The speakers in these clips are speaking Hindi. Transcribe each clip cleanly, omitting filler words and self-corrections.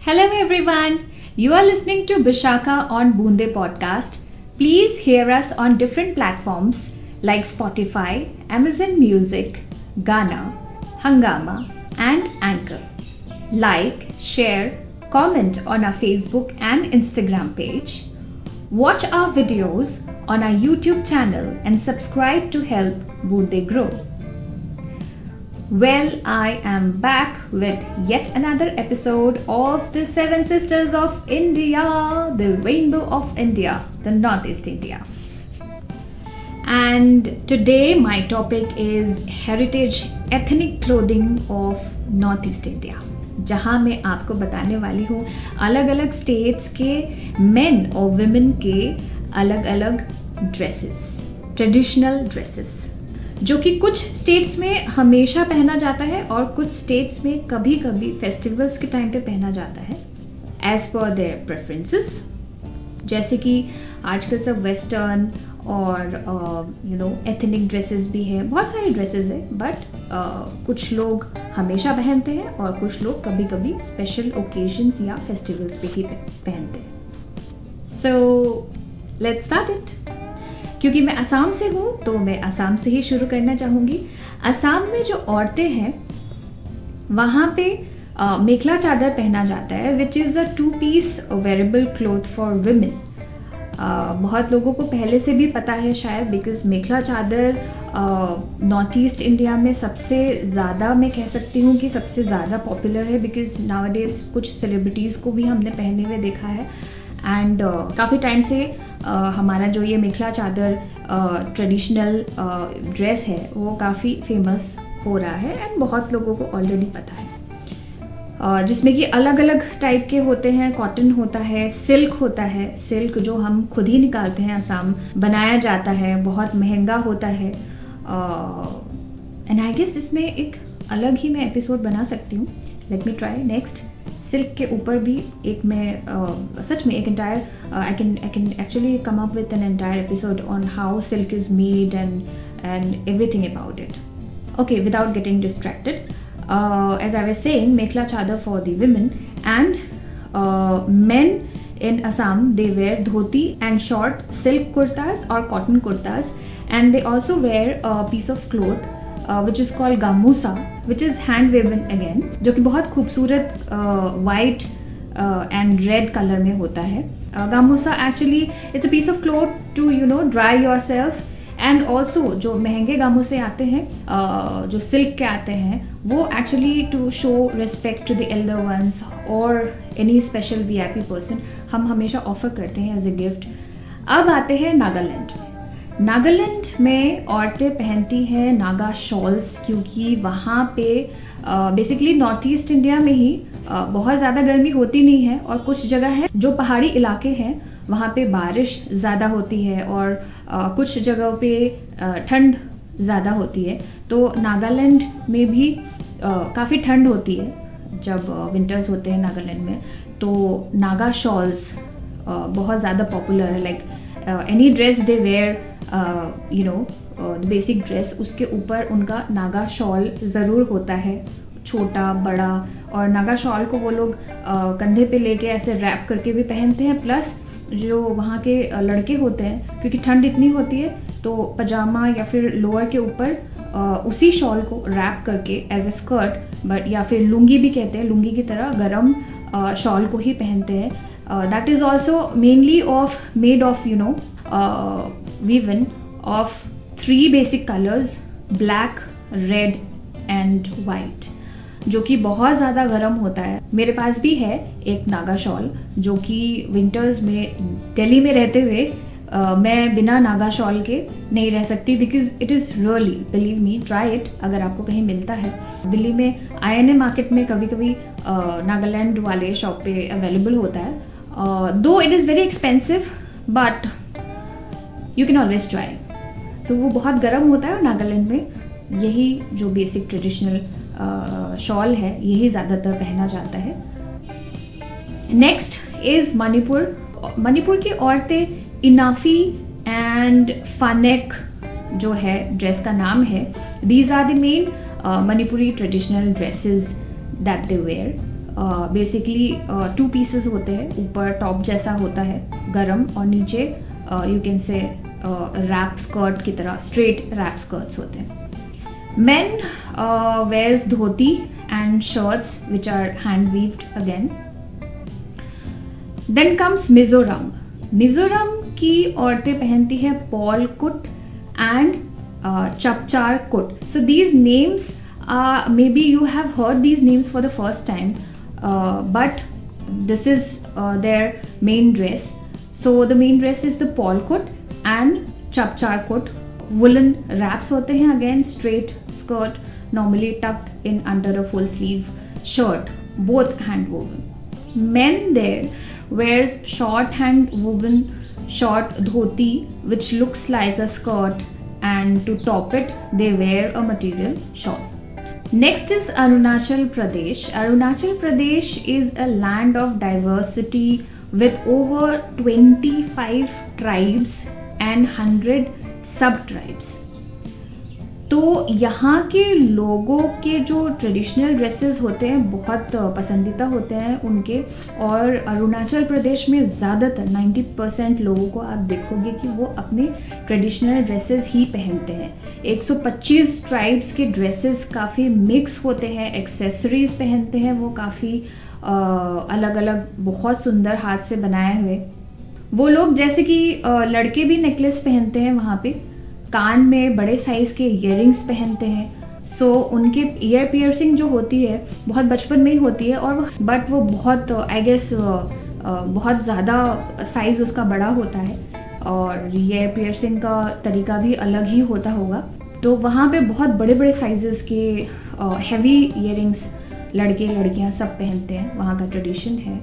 Hello everyone. You are listening to Bishaka on Boonde podcast. Please hear us on different platforms like Spotify, Amazon Music, Gaana, Hangama and Anchor. Like, share, comment on our Facebook and Instagram page. Watch our videos on our YouTube channel and subscribe to help Boonde grow. Well, I am back with yet another episode of the Seven Sisters of India, the Rainbow of India, the Northeast India. And today my topic is heritage ethnic clothing of Northeast India, जहाँ मैं आपको बताने वाली हूँ अलग अलग स्टेट्स के मेन और विमेन के अलग अलग ड्रेसेस, ट्रेडिशनल ड्रेसेस, जो कि कुछ स्टेट्स में हमेशा पहना जाता है और कुछ स्टेट्स में कभी कभी फेस्टिवल्स के टाइम पे पहना जाता है एज पर देयर प्रेफरेंसेस। जैसे कि आजकल सब वेस्टर्न और एथनिक ड्रेसेस भी है, बहुत सारे ड्रेसेस है, बट कुछ लोग हमेशा पहनते हैं और कुछ लोग कभी कभी स्पेशल ओकेजन्स या फेस्टिवल्स पे ही पहनते हैं। So let's start it. क्योंकि मैं असम से हूँ तो मैं असम से ही शुरू करना चाहूँगी। असम में जो औरतें हैं वहाँ पे मेखला चादर पहना जाता है, which is a 2-piece wearable cloth for women. बहुत लोगों को पहले से भी पता है शायद, बिकॉज मेखला चादर नॉर्थ ईस्ट इंडिया में सबसे ज़्यादा, मैं कह सकती हूँ कि सबसे ज़्यादा पॉपुलर है, बिकॉज नाउअडेज कुछ सेलिब्रिटीज़ को भी हमने पहने हुए देखा है। एंड काफ़ी टाइम से हमारा जो ये मेखला चादर ट्रेडिशनल ड्रेस है वो काफ़ी फेमस हो रहा है एंड बहुत लोगों को ऑलरेडी पता है, जिसमें कि अलग अलग टाइप के होते हैं। कॉटन होता है, सिल्क होता है, सिल्क जो हम खुद ही निकालते हैं, असम बनाया जाता है, बहुत महंगा होता है। एंड आई गेस इसमें एक अलग ही मैं एपिसोड बना सकती हूँ, let me try next. Silk के ऊपर भी एक मैं सच में एक entire I can actually come up with an entire episode on how silk is made and everything about it. Okay, without getting distracted, as I was saying, mekhla chadar for the women, and men in Assam, they wear dhoti and short silk kurtas or cotton kurtas, and they also wear a piece of cloth which is called gamusa, which is hand woven again, जो कि बहुत खूबसूरत white and red color में होता है। gamusa actually it's a piece of cloth to dry yourself, and also जो महंगे गामूसे आते हैं, जो सिल्क के आते हैं, वो actually to show respect to the elder ones और एनी स्पेशल वीआईपी पर्सन हम हमेशा ऑफर करते हैं एज ए गिफ्ट। अब आते हैं नागालैंड। नागालैंड में औरतें पहनती हैं नागा शॉल्स, क्योंकि वहाँ पे बेसिकली नॉर्थ ईस्ट इंडिया में ही बहुत ज़्यादा गर्मी होती नहीं है, और कुछ जगह है जो पहाड़ी इलाके हैं वहाँ पे बारिश ज़्यादा होती है, और कुछ जगहों पे ठंड ज़्यादा होती है। तो नागालैंड में भी काफ़ी ठंड होती है जब विंटर्स होते हैं नागालैंड में, तो नागा शॉल्स बहुत ज़्यादा पॉपुलर है। Like any dress they wear the basic dress, उसके ऊपर उनका नागा शॉल ज़रूर होता है, छोटा बड़ा। और नागा शॉल को वो लोग कंधे पे लेके ऐसे रैप करके भी पहनते हैं, प्लस जो वहाँ के लड़के होते हैं, क्योंकि ठंड इतनी होती है तो पजामा या फिर लोअर के ऊपर उसी शॉल को रैप करके एज ए स्कर्ट, बट या फिर लुंगी भी कहते हैं, लुंगी की तरह गरम शॉल को ही पहनते हैं। That is also mainly made of woven of 3 basic colours, black, red and white, जो कि बहुत ज़्यादा गर्म होता है। मेरे पास भी है एक नागा शॉल, जो कि विंटर्स में दिल्ली में रहते हुए मैं बिना नागा शॉल के नहीं रह सकती, because it is really, believe me, try it अगर आपको कहीं मिलता है। दिल्ली में INA मार्केट में कभी कभी नागालैंड वाले शॉप पे अवेलेबल होता है, though it is very expensive, but you can always try. So वो बहुत गर्म होता है, और नागालैंड में यही जो बेसिक ट्रेडिशनल शॉल है यही ज़्यादातर पहना जाता है। Next is Manipur. मणिपुर की औरतें इनाफी एंड फानेक जो है ड्रेस का नाम है, these are the main Manipuri traditional dresses that they wear. Basically 2 pieces होते हैं, ऊपर टॉप जैसा होता है गरम और नीचे you can say wrap skirt की तरह स्ट्रेट रैप स्कर्ट्स होते हैं। Men wears dhoti and shirts which are hand weaved again. Then comes Mizoram. Mizoram की औरतें पहनती हैं Pawl Kut and Chapchar Kut. So these names maybe you have heard these names for the first time, but this is their main dress. So the main dress is the pol kut and chapchar kut. Woolen wraps होते हैं, again straight skirt normally tucked in under a full sleeve shirt, both hand woven. Men there wears short hand woven short dhoti which looks like a skirt, and to top it they wear a material shawl. Next is Arunachal Pradesh. Arunachal Pradesh is a land of diversity with over 25 tribes and 100 sub-tribes. तो यहाँ के लोगों के जो ट्रेडिशनल ड्रेसेस होते हैं बहुत पसंदीदा होते हैं उनके, और अरुणाचल प्रदेश में ज़्यादातर 90% लोगों को आप देखोगे कि वो अपने ट्रेडिशनल ड्रेसेस ही पहनते हैं। 125 ट्राइब्स के ड्रेसेस काफ़ी मिक्स होते हैं, एक्सेसरीज पहनते हैं वो काफ़ी अलग अलग, बहुत सुंदर हाथ से बनाए हुए। वो लोग जैसे कि लड़के भी नेकलेस पहनते हैं वहाँ पे, कान में बड़े साइज के इयररिंग्स पहनते हैं। सो उनके ईयर पियर्सिंग जो होती है बहुत बचपन में ही होती है, और बट वो बहुत आई गेस बहुत ज़्यादा साइज उसका बड़ा होता है, और ईयर पियर्सिंग का तरीका भी अलग ही होता होगा। तो वहाँ पे बहुत बड़े बड़े साइजेस के हैवी इयररिंग्स लड़के लड़कियाँ सब पहनते हैं। वहाँ का ट्रेडिशन है,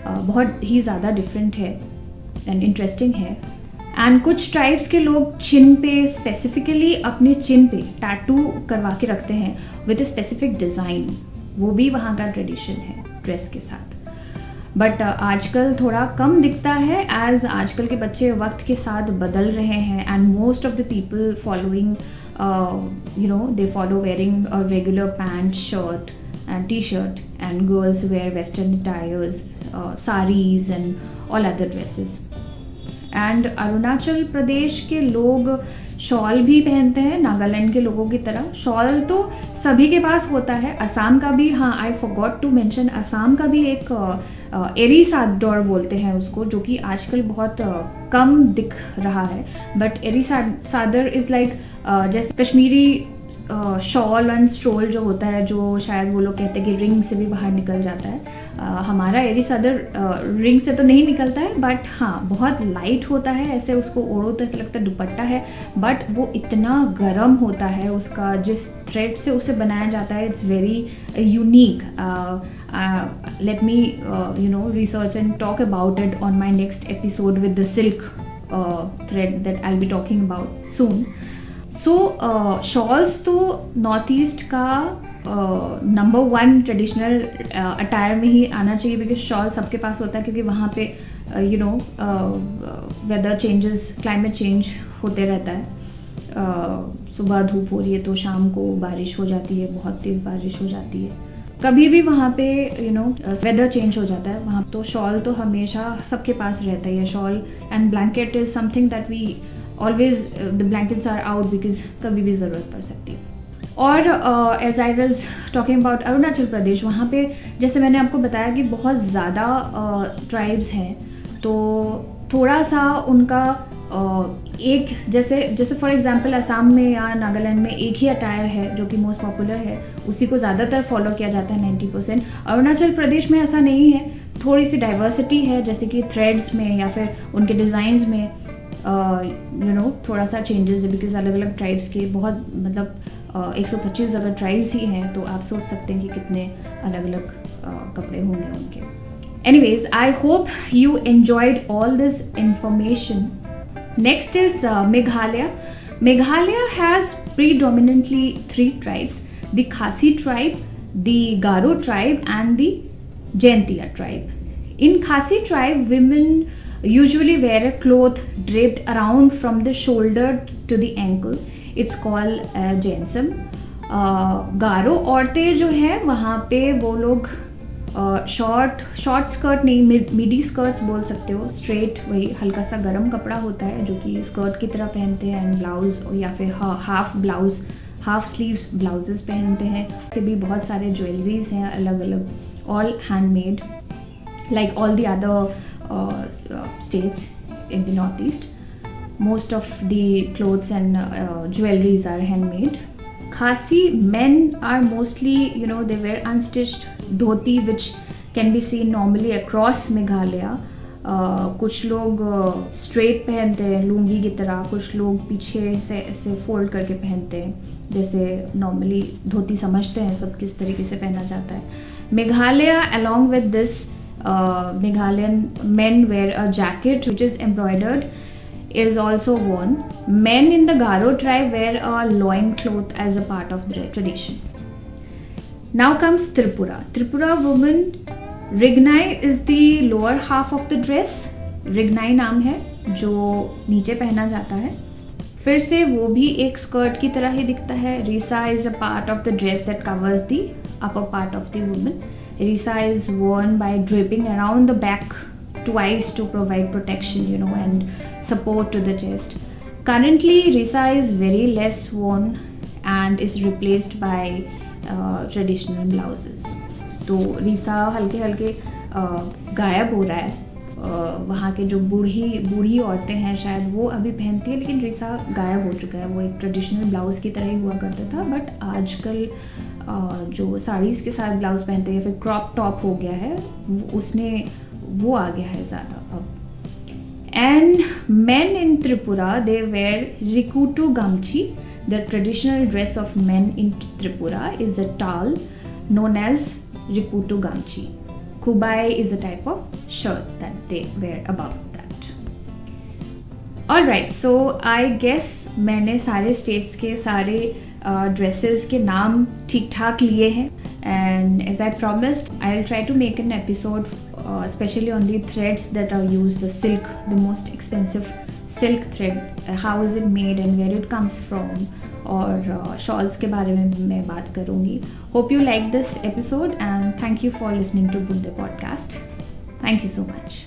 बहुत ही ज़्यादा डिफरेंट है एंड इंटरेस्टिंग है। एंड कुछ ट्राइब्स के लोग चिन पे स्पेसिफिकली अपने चिन पे टैटू करवा के रखते हैं विद ए स्पेसिफिक डिज़ाइन, वो भी वहाँ का ट्रेडिशन है ड्रेस के साथ। बट आजकल थोड़ा कम दिखता है एज आजकल के बच्चे वक्त के साथ बदल रहे हैं, and most of the people following they follow wearing a regular pant, shirt and t-shirt, and girls wear western attires, saris and all other dresses. And Arunachal Pradesh के लोग शॉल भी पहनते हैं नागालैंड के लोगों की तरह। शॉल तो सभी के पास होता है, असम का भी, हाँ I forgot to mention, Assam का भी एक एरी सादर बोलते हैं उसको, जो कि आजकल बहुत कम दिख रहा है। बट एरी सादर इज लाइक जैसे कश्मीरी शॉल एंड स्ट्रोल जो होता है, जो शायद वो लोग कहते हैं कि रिंग से भी बाहर निकल जाता है। हमारा एरी सादर रिंग से तो नहीं निकलता है, बट हाँ बहुत लाइट होता है, ऐसे उसको ओढ़ो तो ऐसा लगता है दुपट्टा है, बट वो इतना गर्म होता है, उसका जिस थ्रेड से उसे बनाया जाता है it's very unique. Let me research and talk about it on my next episode with the silk thread that I'll be talking about soon. So shawls तो नॉर्थ ईस्ट का नंबर 1 ट्रेडिशनल अटायर में ही आना चाहिए, बिकॉज शॉल सबके पास होता है, क्योंकि वहाँ पे वेदर चेंजेस, क्लाइमेट चेंज होते रहता है। सुबह धूप हो रही है तो शाम को बारिश हो जाती है, बहुत तेज़ बारिश हो जाती है, कभी भी वहाँ पे वेदर चेंज हो जाता है वहाँ, तो शॉल तो हमेशा सबके पास रहता है। Shawl and blanket is something that we always the blankets are out because कभी भी ज़रूरत पड़ सकती है। और as I was talking about Arunachal Pradesh, वहाँ पे जैसे मैंने आपको बताया कि बहुत ज़्यादा ट्राइब्स हैं, तो थोड़ा सा उनका एक जैसे फॉर एग्जांपल असम में या नागालैंड में एक ही अटायर है जो कि मोस्ट पॉपुलर है, उसी को ज़्यादातर फॉलो किया जाता है 90%। अरुणाचल प्रदेश में ऐसा नहीं है, थोड़ी सी डाइवर्सिटी है, जैसे कि थ्रेड्स में या फिर उनके डिज़ाइंस में थोड़ा सा चेंजेस है, बिकॉज अलग अलग ट्राइब्स के बहुत 125 अगर ट्राइब्स ही हैं तो आप सोच सकते हैं कि कितने अलग अलग कपड़े होंगे उनके। Anyways, I hope you enjoyed all this information. Next is Meghalaya. Meghalaya has predominantly 3 tribes: the Khasi tribe, the Garo tribe and the Jaintia tribe. In Khasi tribe, women usually wear a cloth draped around from the shoulder to the ankle. It's called jensam. गारो औरतें जो है वहाँ पे वो लोग शॉर्ट स्कर्ट नहीं, मिडी स्कर्ट्स बोल सकते हो, स्ट्रेट वही हल्का सा गर्म कपड़ा होता है जो कि स्कर्ट की तरह पहनते हैं, एंड ब्लाउज या फिर हाफ स्लीव्स ब्लाउजेस पहनते हैं। फिर भी बहुत सारे ज्वेलरीज हैं अलग अलग, all handmade like all the other states in the northeast. Most of the clothes and jewelries are handmade. Khasi men are mostly, they wear unstitched dhoti which can be seen normally across Meghalaya. कुछ लोग स्ट्रेट पहनते हैं लुंगी की तरह, कुछ लोग पीछे से ऐसे फोल्ड करके पहनते हैं, जैसे नॉर्मली धोती समझते हैं सब किस तरीके से पहना जाता है। Meghalaya along with this Meghalayan men wear a jacket which is embroidered, is also worn. Men in the Garo tribe wear a loin cloth as a part of their tradition. Now comes Tripura. Tripura woman, Rignai is the lower half of the dress. Rignai नाम है जो नीचे पहना जाता है। फिर से वो भी एक स्कर्ट की तरह ही दिखता है। Risa is a part of the dress that covers the upper part of the woman. Risa is worn by draping around the back twice to provide protection, and support to the chest. Currently, Risa is very less worn and is replaced by traditional blouses. तो Risa हल्के हल्के गायब हो रहा है। वहाँ के जो बूढ़ी औरतें हैं शायद वो अभी पहनती है, लेकिन Risa गायब हो चुका है। वो एक ट्रेडिशनल ब्लाउज की तरह ही हुआ करता था, बट आजकल जो साड़ीज़ के साथ ब्लाउज पहनते हैं या फिर क्रॉप टॉप हो गया है, वो आ गया है ज़्यादा अब। And men in Tripura, they wear Rikutu Gamchi. The traditional dress of men in Tripura is a tal known as Rikutu Gamchi. Kubai is a type of shirt that they wear above that. Alright, so I guess मैंने सारे states के सारे ड्रेसेस के नाम ठीक ठाक लिए हैं, and as I promised, I'll try to make an episode especially on the threads that are used, the silk, the most expensive silk thread, how is it made and where it comes from, और shawls के बारे में मैं बात करूँगी। Hope you like this episode and thank you for listening to Bunde podcast. Thank you so much.